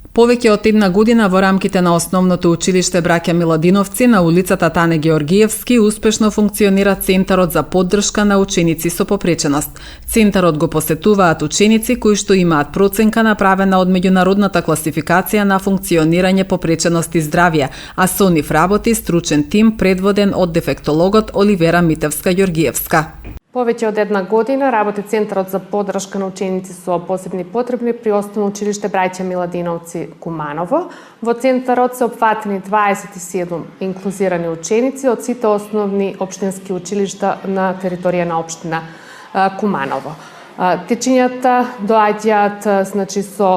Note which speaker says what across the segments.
Speaker 1: Повеќе од една година во рамките на основното училиште Браќа Миладиновци на улицата Тане Георгиевски успешно функционира Центарот за поддршка на ученици со попреченост. Центарот го посетуваат ученици кои што имаат проценка направена од меѓународната класификација на функционирање попреченост и здравје, а со нив работи стручен тим предводен од дефектологот Оливера Митевска-Ѓоргиевска.
Speaker 2: Повеќе од една година работи Центарот за поддршка на ученици со посебни потребни при Основно училиште Браќа Миладиновци Куманово. Во Центарот се опфатени 27 инклузирани ученици од сите основни општински училишта на територија на општина Куманово. Течињата доаѓаат со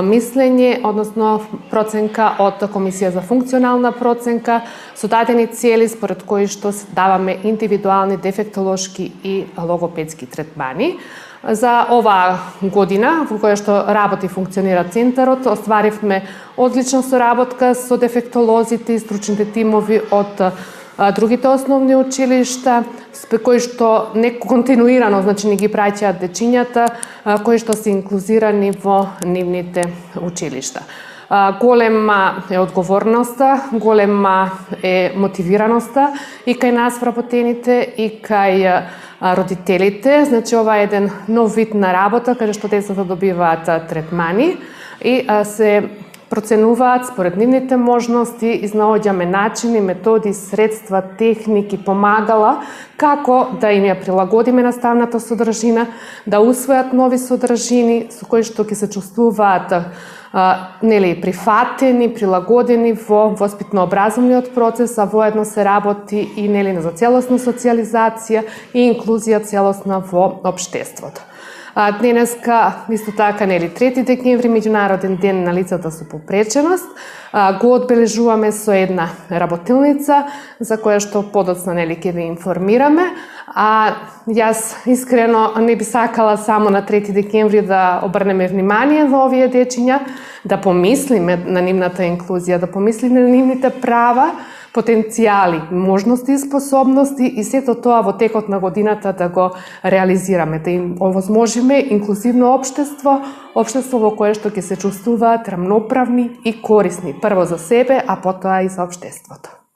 Speaker 2: мислење, односно проценка од Комисија за функционална проценка, со дадени цели според кои што даваме индивидуални дефектолошки и логопедски третмани. За оваа година, во која што работи и функционира Центарот, остваривме одлична соработка со дефектолозите и стручните тимови од другите основни училишта, кои што не континуирано, не ги праќаат дечињата, кои што се инклузирани во нивните училишта. Голема е одговорноста, голема е мотивираноста и кај нас вработените и кај родителите. Ова е еден нов вид на работа, каде што децата добиваат третмани и се проценуваат според нивните можности, изнаоѓаме начини, методи, средства, техники, помагала како да им ја прилагодиме наставната содржина, да усвојат нови содржини со кои што ќе се чувствуваат прифатени, прилагодени во воспитно-образовниот процес, а воедно се работи и за целосна социјализација и инклузија целосна во општеството. Денеска, исто така, 3 декември, меѓународен ден на лицата со попреченост, го одбележуваме со една работилница, за која што подоцна ќе ве информираме. Јас искрено не би сакала само на 3 декември да обрнеме внимание во овие дечиња, да помислиме на нивната инклузија, да помислиме на нивните права, потенцијали, можности и способности и сето тоа во текот на годината да го реализираме, да им овозможиме инклузивно општество, општество во кое што ќе се чувствуваат рамноправни и корисни, прво за себе, а потоа и за општеството.